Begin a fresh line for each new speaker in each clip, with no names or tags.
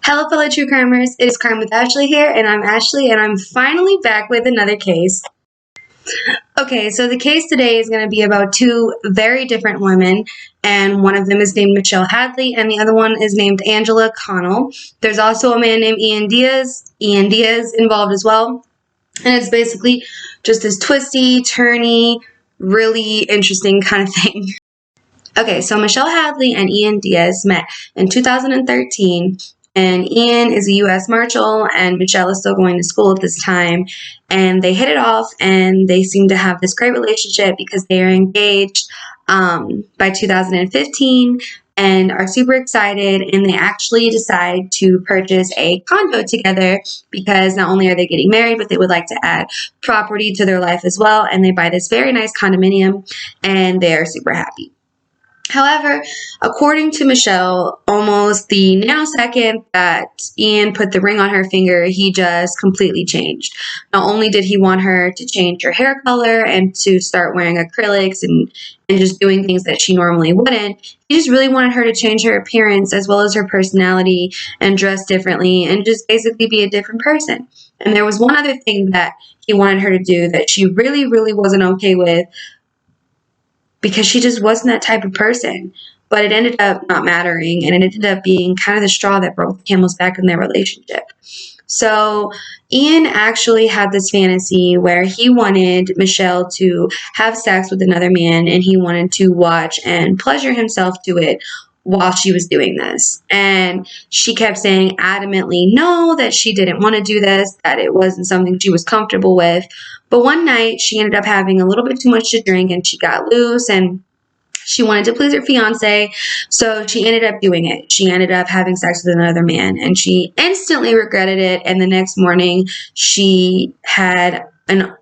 Hello, fellow true crimers. It is Crime with Ashley here, and I'm Ashley, and I'm finally back with another case. Okay, so the case today is going to be about two very different women, and one of them is named Michelle Hadley, and the other one is named Angela Connell. There's also a man named Ian Diaz involved as well, and it's basically just this twisty, turny, really interesting kind of thing. Okay, so Michelle Hadley and Ian Diaz met in 2013. And Ian is a U.S. Marshal, and Michelle is still going to school at this time. And they hit it off, and they seem to have this great relationship because they are engaged by 2015 and are super excited. And they actually decide to purchase a condo together because not only are they getting married, but they would like to add property to their life as well. And they buy this very nice condominium, and they are super happy. However, according to Michelle, almost the nanosecond that Ian put the ring on her finger, he just completely changed. Not only did he want her to change her hair color and to start wearing acrylics and just doing things that she normally wouldn't, he just really wanted her to change her appearance as well as her personality and dress differently and just basically be a different person. And there was one other thing that he wanted her to do that she really, really wasn't okay with, because she just wasn't that type of person. But it ended up not mattering, and it ended up being kind of the straw that broke the camel's back in their relationship. So Ian actually had this fantasy where he wanted Michelle to have sex with another man, and he wanted to watch and pleasure himself to it while she was doing this. And she kept saying adamantly no, that she didn't want to do this, that it wasn't something she was comfortable with. But one night she ended up having a little bit too much to drink, and she got loose, and she wanted to please her fiance, so she ended up doing it. She ended up having sex with another man, and she instantly regretted it. And the next morning she had an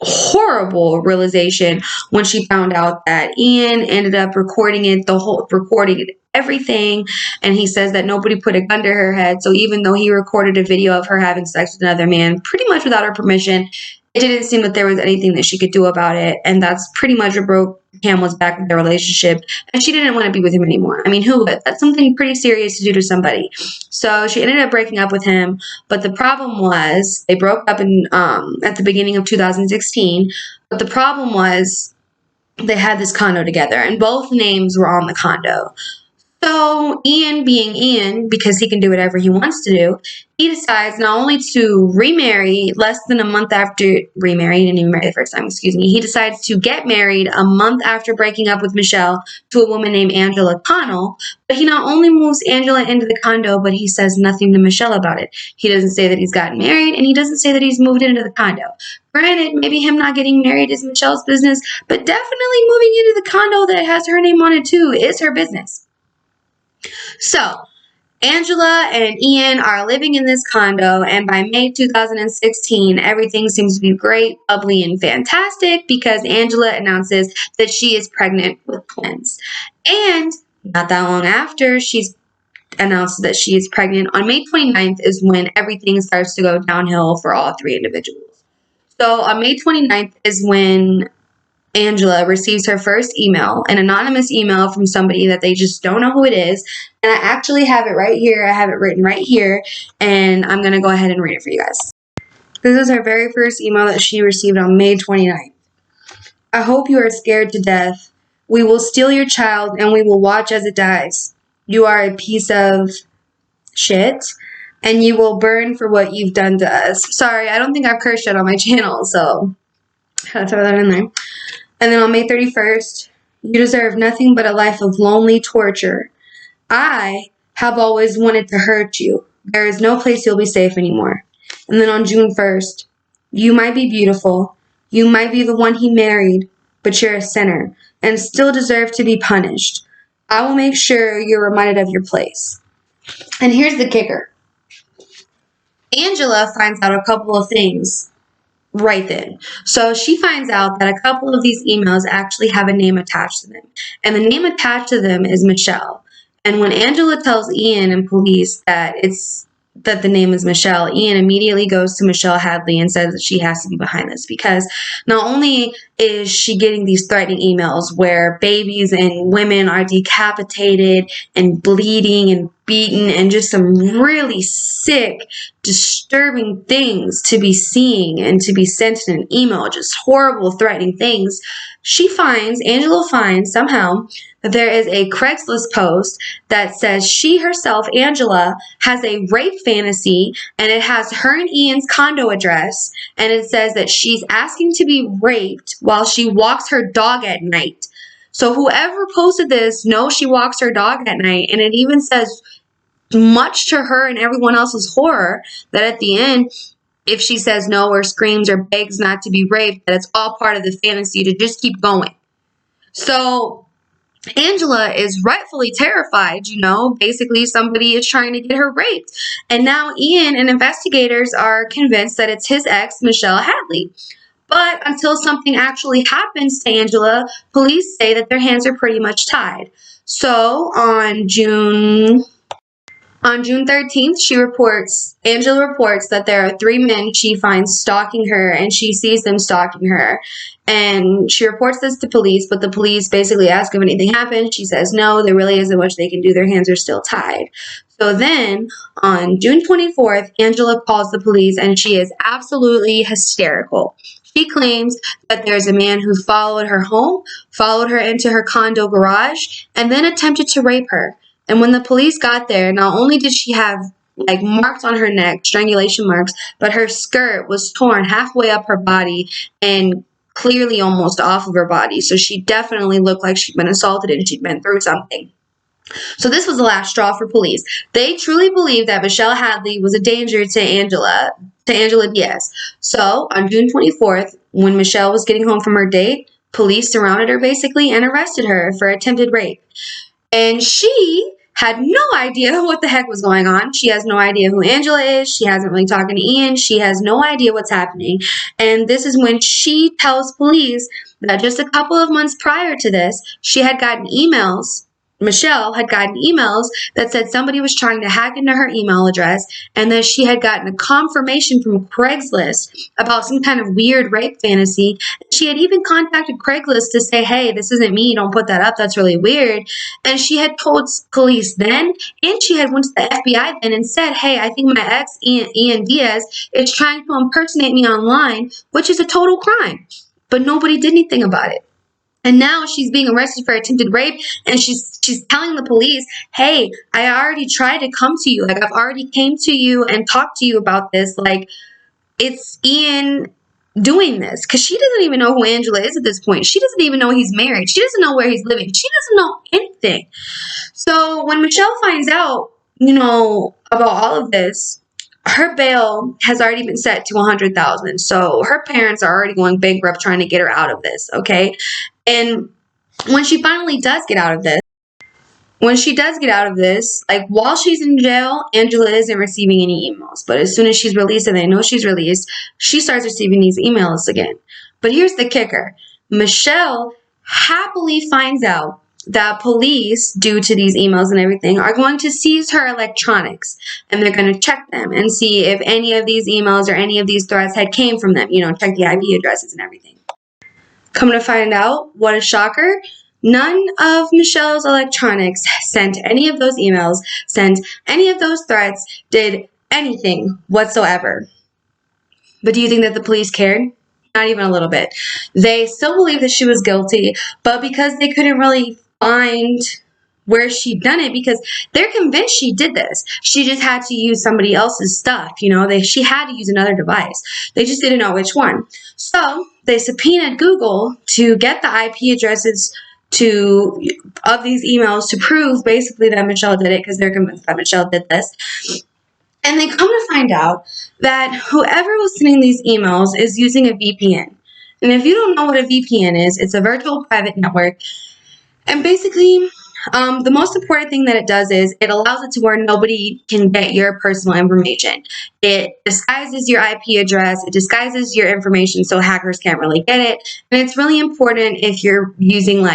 horrible realization when she found out that Ian ended up recording everything, and he says that nobody put a gun to her head. So even though he recorded a video of her having sex with another man pretty much without her permission, it didn't seem that there was anything that she could do about it, and that's pretty much what broke Camel's back in their relationship, and she didn't want to be with him anymore. I mean, who would? That's something pretty serious to do to somebody. So she ended up breaking up with him, but the problem was they broke up in at the beginning of 2016, but the problem was they had this condo together, and both names were on the condo. So Ian, being Ian, because he can do whatever he wants to do, he decides not only to remarry less than a month after he didn't even marry the first time, he decides to get married a month after breaking up with Michelle to a woman named Angela Connell. But he not only moves Angela into the condo, but he says nothing to Michelle about it. He doesn't say that he's gotten married, and he doesn't say that he's moved into the condo. Granted, maybe him not getting married is Michelle's business, but definitely moving into the condo that has her name on it too is her business. So, Angela and Ian are living in this condo, and by May 2016, everything seems to be great, bubbly, and fantastic because Angela announces that she is pregnant with twins. And not that long after she's announced that she is pregnant, on May 29th is when everything starts to go downhill for all three individuals. So on May 29th is when Angela receives her first email, an anonymous email from somebody that they just don't know who it is. And I actually have it right here. I have it written right here, and I'm going to go ahead and read it for you guys. This is her very first email that she received on May 29th. I hope you are scared to death. We will steal your child, and we will watch as it dies. You are a piece of shit, and you will burn for what you've done to us. Sorry, I don't think I've cursed yet on my channel, so gotta throw that in there. And then on May 31st, you deserve nothing but a life of lonely torture. I have always wanted to hurt you. There is no place you'll be safe anymore. And then on June 1st, you might be beautiful. You might be the one he married, but you're a sinner and still deserve to be punished. I will make sure you're reminded of your place. And here's the kicker. Angela finds out a couple of things right then. So she finds out that a couple of these emails actually have a name attached to them. And the name attached to them is Michelle. And when Angela tells Ian and police that the name is Michelle, Ian immediately goes to Michelle Hadley and says that she has to be behind this, because not only is she getting these threatening emails where babies and women are decapitated and bleeding and beaten, and just some really sick, disturbing things to be seeing and to be sent in an email, just horrible, threatening things. Angela finds somehow that there is a Craigslist post that says she herself, Angela, has a rape fantasy, and it has her and Ian's condo address, and it says that she's asking to be raped while she walks her dog at night. So whoever posted this knows she walks her dog at night, and it even says, much to her and everyone else's horror, that at the end, if she says no or screams or begs not to be raped, that it's all part of the fantasy to just keep going. So Angela is rightfully terrified, basically somebody is trying to get her raped. And now Ian and investigators are convinced that it's his ex, Michelle Hadley. But until something actually happens to Angela, police say that their hands are pretty much tied. So on June 13th, Angela reports that there are 3 men she finds stalking her, and she sees them stalking her. And she reports this to police, but the police basically ask if anything happened. She says no, there really isn't much they can do. Their hands are still tied. So then, on June 24th, Angela calls the police, and she is absolutely hysterical. She claims that there's a man who followed her home, followed her into her condo garage, and then attempted to rape her. And when the police got there, not only did she have marks on her neck, strangulation marks, but her skirt was torn halfway up her body and clearly almost off of her body. So she definitely looked like she'd been assaulted and she'd been through something. So this was the last straw for police. They truly believed that Michelle Hadley was a danger to Angela Diaz. So on June 24th, when Michelle was getting home from her date, police surrounded her basically and arrested her for attempted rape. And she had no idea what the heck was going on. She has no idea who Angela is. She hasn't really talked to Ian. She has no idea what's happening. And this is when she tells police that just a couple of months prior to this, Michelle had gotten emails that said somebody was trying to hack into her email address, and that she had gotten a confirmation from Craigslist about some kind of weird rape fantasy. She had even contacted Craigslist to say, hey, this isn't me, don't put that up, that's really weird. And she had told police then, and she had went to the FBI then and said, hey, I think my ex, Ian Diaz, is trying to impersonate me online, which is a total crime. But nobody did anything about it. And now she's being arrested for attempted rape, and she's telling the police, hey, I already tried to come to you. I've already came to you and talked to you about this. It's Ian doing this. Because she doesn't even know who Angela is at this point. She doesn't even know he's married. She doesn't know where he's living. She doesn't know anything. So when Michelle finds out, about all of this, her bail has already been set to $100,000. So her parents are already going bankrupt trying to get her out of this, okay? And when she finally does get out of this, while she's in jail, Angela isn't receiving any emails. But as soon as she's released and they know she's released, she starts receiving these emails again. But here's the kicker. Michelle happily finds out that police, due to these emails and everything, are going to seize her electronics, and they're going to check them and see if any of these emails or any of these threats had came from them, check the IP addresses and everything. Come to find out, what a shocker, none of Michelle's electronics sent any of those emails, sent any of those threats, did anything whatsoever. But do you think that the police cared? Not even a little bit. They still believe that she was guilty, but because they couldn't really find where she'd done it, because they're convinced she did this. She just had to use somebody else's stuff, she had to use another device. They just didn't know which one. So they subpoenaed Google to get the IP addresses of these emails to prove basically that Michelle did it, because they're convinced that Michelle did this. And they come to find out that whoever was sending these emails is using a VPN. And if you don't know what a VPN is, it's a virtual private network. And basically, the most important thing that it does is it allows it to where nobody can get your personal information. It disguises your IP address. It disguises your information so hackers can't really get it. And it's really important if you're using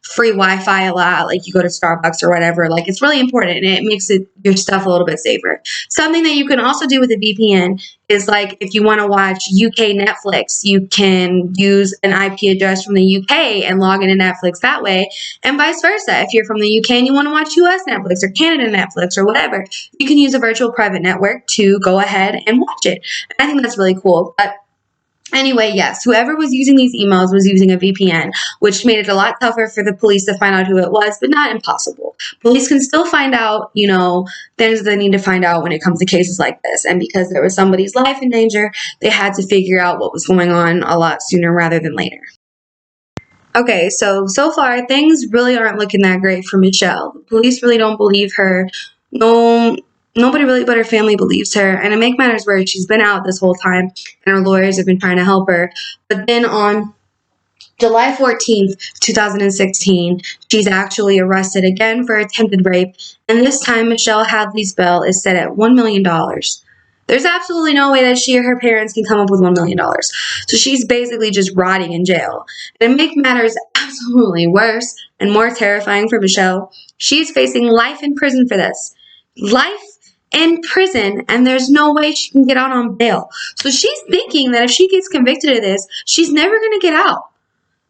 free Wi-Fi a lot, like you go to Starbucks or whatever. It's really important, and it makes your stuff a little bit safer. Something that you can also do with a VPN is like if you want to watch UK Netflix, you can use an IP address from the UK and log into Netflix that way, and vice versa. If you're from the UK and you want to watch US Netflix or Canada Netflix or whatever, you can use a virtual private network to go ahead and watch it. And I think that's really cool. But anyway, yes, whoever was using these emails was using a VPN, which made it a lot tougher for the police to find out who it was, but not impossible. Police can still find out, things they need to find out when it comes to cases like this. And because there was somebody's life in danger, they had to figure out what was going on a lot sooner rather than later. Okay, so far, things really aren't looking that great for Michelle. The police really don't believe her. Nobody really but her family believes her. And to make matters worse, she's been out this whole time, and her lawyers have been trying to help her. But then on July 14th, 2016, she's actually arrested again for attempted rape. And this time, Michelle Hadley's bail is set at $1 million. There's absolutely no way that she or her parents can come up with $1 million. So she's basically just rotting in jail. And to make matters absolutely worse and more terrifying for Michelle, she's facing life in prison for this. Life in prison, and there's no way she can get out on bail. So she's thinking that if she gets convicted of this, she's never going to get out.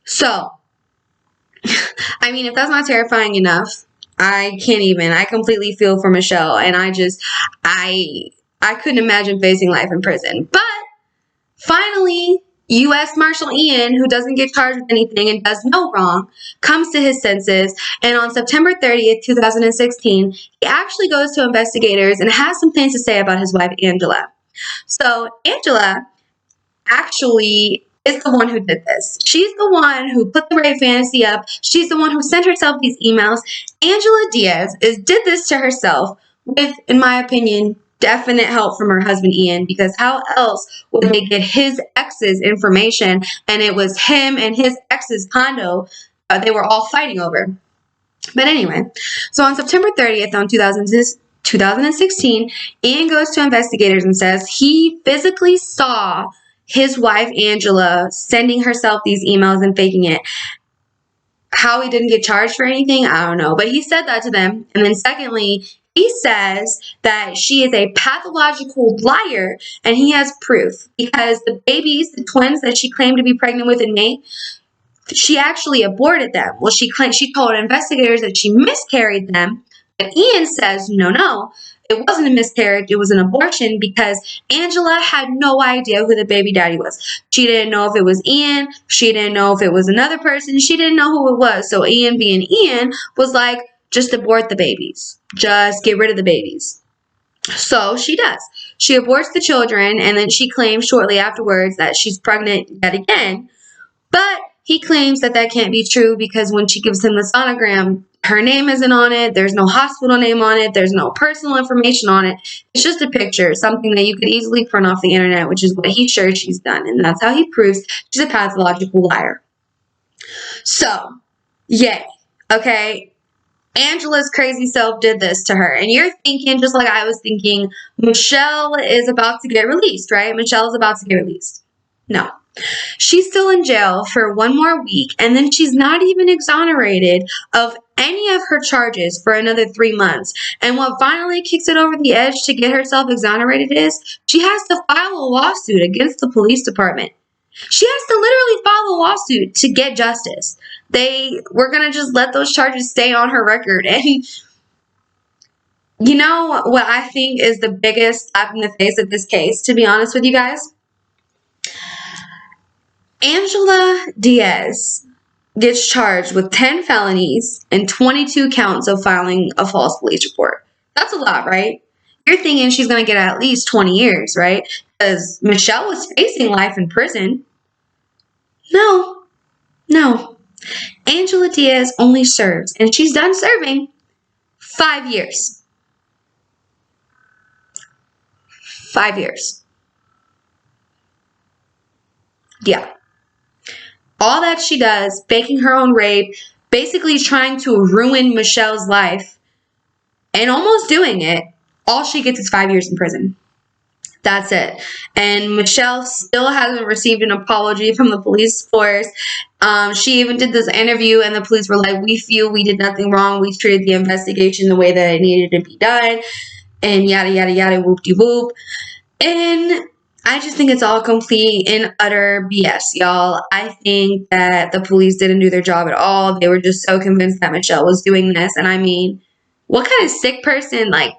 So, I mean, if that's not terrifying enough, I can't even. I completely feel for Michelle, and I couldn't imagine facing life in prison. But finally, U.S. Marshal Ian, who doesn't get charged with anything and does no wrong, comes to his senses, and on September 30th, 2016, he actually goes to investigators and has some things to say about his wife, Angela. So Angela actually is the one who did this. She's the one who put the rape fantasy up. She's the one who sent herself these emails. Angela Diaz did this to herself with, in my opinion, definite help from her husband Ian, because how else would they get his ex's information? And it was him and his ex's condo they were all fighting over. But anyway, so on September 30th, 2016, Ian goes to investigators and says he physically saw his wife Angela sending herself these emails and faking it. How he didn't get charged for anything, I don't know. But he said that to them. And then secondly, he says that she is a pathological liar, and he has proof because the babies, the twins that she claimed to be pregnant with in May, she actually aborted them. Well, she told investigators that she miscarried them, but Ian says, no, it wasn't a miscarriage, it was an abortion because Angela had no idea who the baby daddy was. She didn't know if it was Ian, she didn't know if it was another person, she didn't know who it was. So Ian being Ian was like, just abort the babies. Just get rid of the babies. So she does. She aborts the children, and then she claims shortly afterwards that she's pregnant yet again. But he claims that can't be true because when she gives him the sonogram, her name isn't on it. There's no hospital name on it. There's no personal information on it. It's just a picture, something that you could easily print off the internet, which is what he's sure she's done. And that's how he proves she's a pathological liar. So, yay. Okay. Angela's crazy self did this to her. And you're thinking, just like I was thinking, Michelle is about to get released, right? Michelle is about to get released. No. She's still in jail for one more week, and then she's not even exonerated of any of her charges for another 3 months. And what finally kicks it over the edge to get herself exonerated is she has to file a lawsuit against the police department. She has to literally file a lawsuit to get justice. They were going to just let those charges stay on her record. And you know what I think is the biggest slap in the face of this case, to be honest with you guys? Angela Diaz gets charged with 10 felonies and 22 counts of filing a false police report. That's a lot, right? You're thinking she's going to get at least 20 years, right? Because Michelle was facing life in prison. No. Angela Diaz only serves, and she's done serving, 5 years. 5 years. Yeah. All that she does, faking her own rape, basically trying to ruin Michelle's life, and almost doing it, all she gets is 5 years in prison. That's it. And Michelle still hasn't received an apology from the police force. She even did this interview, and the police were like, we feel we did nothing wrong. We treated the investigation the way that it needed to be done. And yada, yada, yada, whoop-de-whoop. And I just think it's all complete and utter BS, y'all. I think that the police didn't do their job at all. They were just so convinced that Michelle was doing this. And I mean, what kind of sick person, like,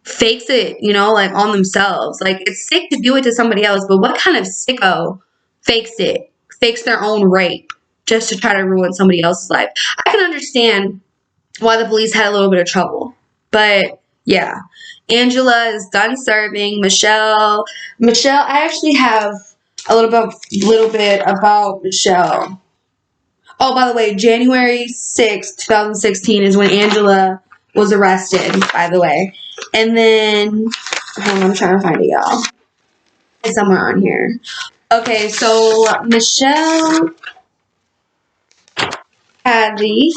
fakes it, you know, like on themselves? Like, it's sick to do it to somebody else, but what kind of sicko fakes it, fakes their own rape just to try to ruin somebody else's life? I can understand why the police had a little bit of trouble, but yeah, Angela is done serving. Michelle, I actually have a little bit about Michelle. Oh, by the way, January 6th, 2016 is when Angela was arrested, by the way. And then, hold on, I'm trying to find it, y'all. It's somewhere on here. Okay, so Michelle Hadley.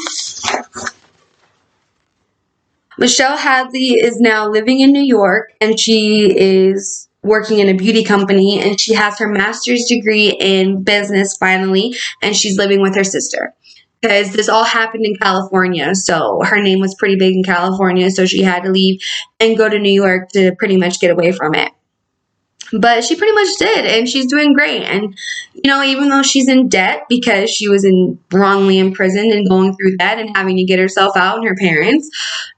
Michelle Hadley is now living in New York, and she is working in a beauty company, and she has her master's degree in business finally, and she's living with her sister. Because this all happened in California, so her name was pretty big in California, so she had to leave and go to New York to pretty much get away from it. But she pretty much did, and she's doing great. And, you know, even though she's in debt because she was wrongly imprisoned and going through that and having to get herself out and her parents,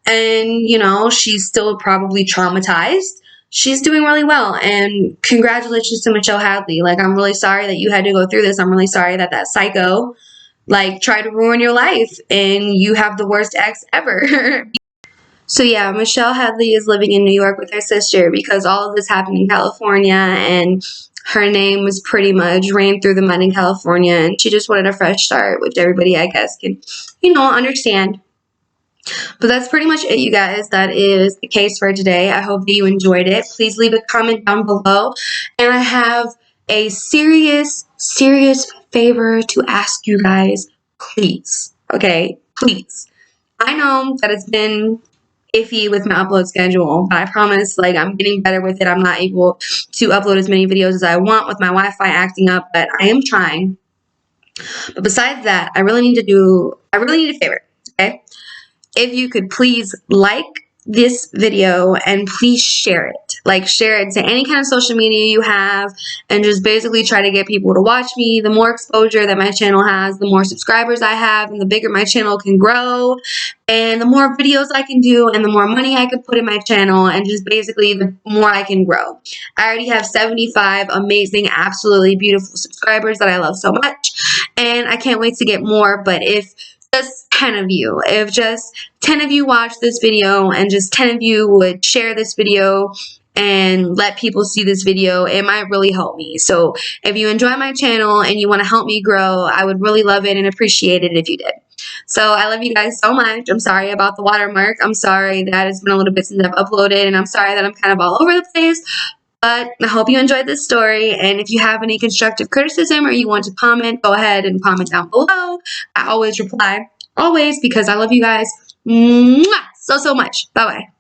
and, you know, she's still probably traumatized, she's doing really well. And congratulations to Michelle Hadley. Like, I'm really sorry that you had to go through this. I'm really sorry that that psycho, like, tried to ruin your life, and you have the worst ex ever. So yeah, Michelle Hadley is living in New York with her sister because all of this happened in California, and her name was pretty much ran through the mud in California, and she just wanted a fresh start, which everybody, I guess, can, you know, understand. But that's pretty much it, you guys. That is the case for today. I hope that you enjoyed it. Please leave a comment down below. And I have a serious favor to ask you guys. Please. Okay? Please. I know that it's been iffy with my upload schedule, but I promise, like, I'm getting better with it. I'm not able to upload as many videos as I want with my Wi-Fi acting up, but I am trying. But besides that, I really need a favor, okay? If you could please like this video and please share it. Like, share it to any kind of social media you have, and just basically try to get people to watch me. The more exposure that my channel has, the more subscribers I have, and the bigger my channel can grow, and the more videos I can do, and the more money I can put in my channel, and just basically the more I can grow. I already have 75 amazing, absolutely beautiful subscribers that I love so much, and I can't wait to get more. But if just 10 of you, if just 10 of you watch this video, and just 10 of you would share this video and let people see this video, it might really help me. So if you enjoy my channel and you want to help me grow, I would really love it and appreciate it if you did. So I love you guys so much. I'm sorry about the watermark. I'm sorry that it's been a little bit since I've uploaded, and I'm sorry that I'm kind of all over the place. But I hope you enjoyed this story, and if you have any constructive criticism or you want to comment, go ahead and comment down below. I always reply, always, because I love you guys so much. Bye-bye.